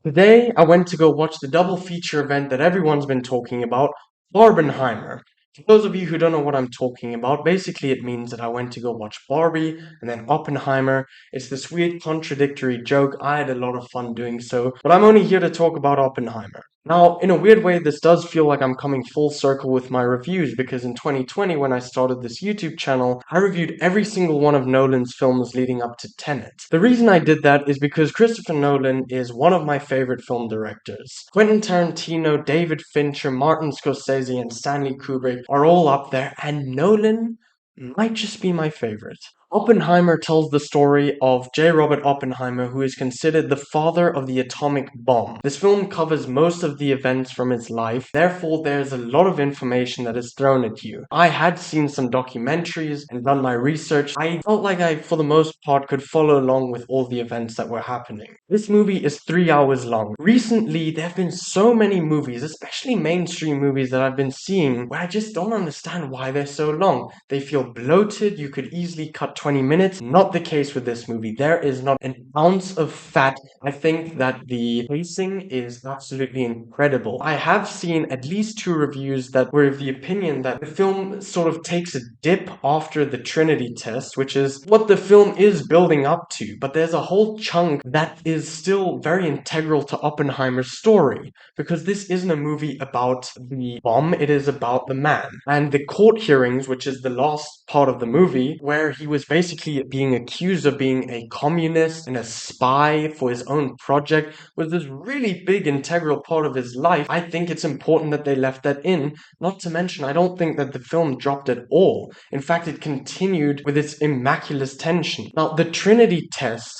Today, I went to go watch the double feature event that everyone's been talking about, Barbenheimer. For those of you who don't know what I'm talking about, basically it means that I went to go watch Barbie and then Oppenheimer. It's this weird contradictory joke. I had a lot of fun doing so, but I'm only here to talk about Oppenheimer. Now, in a weird way, this does feel like I'm coming full circle with my reviews because in 2020, when I started this YouTube channel, I reviewed every single one of Nolan's films leading up to Tenet. The reason I did that is because Christopher Nolan is one of my favorite film directors. Quentin Tarantino, David Fincher, Martin Scorsese, and Stanley Kubrick are all up there, and Nolan might just be my favorite. Oppenheimer tells the story of J. Robert Oppenheimer, who is considered the father of the atomic bomb. This film covers most of the events from his life, therefore there's a lot of information that is thrown at you. I had seen some documentaries and done my research. I felt like I, for the most part, could follow along with all the events that were happening. This movie is 3 hours long. Recently, there have been so many movies, especially mainstream movies that I've been seeing, where I just don't understand why they're so long. They feel bloated, you could easily cut 20 minutes. Not the case with this movie. There is not an ounce of fat. I think that the pacing is absolutely incredible. I have seen at least 2 reviews that were of the opinion that the film sort of takes a dip after the Trinity test, which is what the film is building up to, but there's a whole chunk that is still very integral to Oppenheimer's story, because this isn't a movie about the bomb, it is about the man. And the court hearings, which is the last part of the movie, where he was basically being accused of being a communist and a spy for his own project, was this really big integral part of his life. I think it's important that they left that in. Not to mention, I don't think that the film dropped at all. In fact, it continued with its immaculate tension. Now, the Trinity test,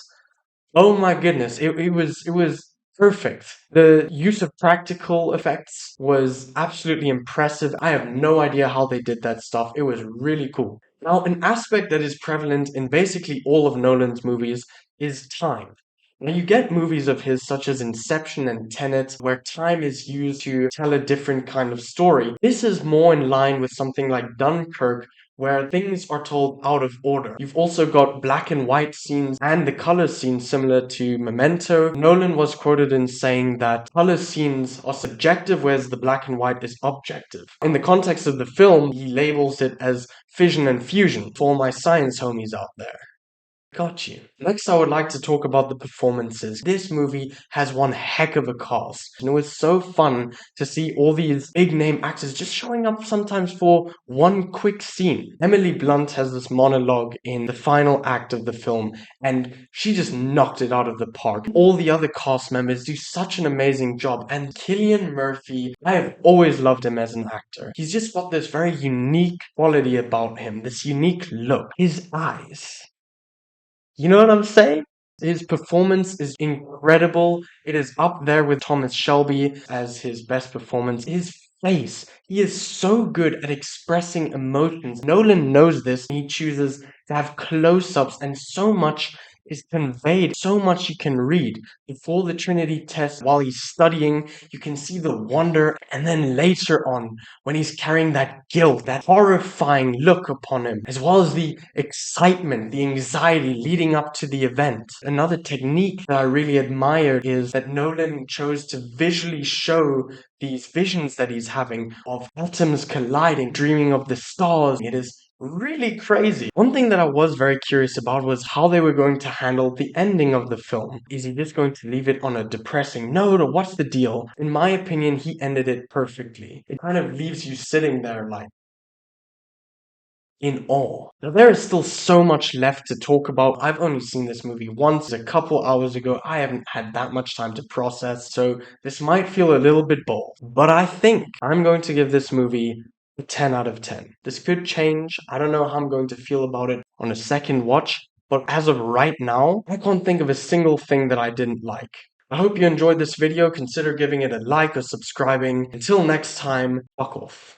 oh my goodness, it was perfect. The use of practical effects was absolutely impressive. I have no idea how they did that stuff. It was really cool. Now, an aspect that is prevalent in basically all of Nolan's movies is time. Now, you get movies of his such as Inception and Tenet, where time is used to tell a different kind of story. This is more in line with something like Dunkirk, where things are told out of order. You've also got black and white scenes and the color scenes similar to Memento. Nolan was quoted in saying that color scenes are subjective, whereas the black and white is objective. In the context of the film, he labels it as fission and fusion for all my science homies out there. Got you. Next, I would like to talk about the performances. This movie has one heck of a cast, and it was so fun to see all these big name actors just showing up sometimes for one quick scene. Emily Blunt has this monologue in the final act of the film, and she just knocked it out of the park. All the other cast members do such an amazing job, and Cillian Murphy, I have always loved him as an actor. He's just got this very unique quality about him, this unique look. His eyes. You know what I'm saying? His performance is incredible. It is up there with Thomas Shelby as his best performance. His face, he is so good at expressing emotions. Nolan knows this. He chooses to have close-ups, and so much is conveyed, so much you can read. Before the Trinity test, while he's studying, you can see the wonder, and then later on, when he's carrying that guilt, that horrifying look upon him, as well as the excitement, the anxiety leading up to the event. Another technique that I really admired is that Nolan chose to visually show these visions that he's having of atoms colliding, dreaming of the stars. It is really crazy. One thing that I was very curious about was how they were going to handle the ending of the film. Is he just going to leave it on a depressing note, or what's the deal? In my opinion, he ended it perfectly. It kind of leaves you sitting there like in awe. Now, there is still so much left to talk about. I've only seen this movie once a couple hours ago. I haven't had that much time to process, so this might feel a little bit bold. But I think I'm going to give this movie a 10 out of 10. This could change. I don't know how I'm going to feel about it on a second watch, but as of right now, I can't think of a single thing that I didn't like. I hope you enjoyed this video. Consider giving it a like or subscribing. Until next time, fuck off.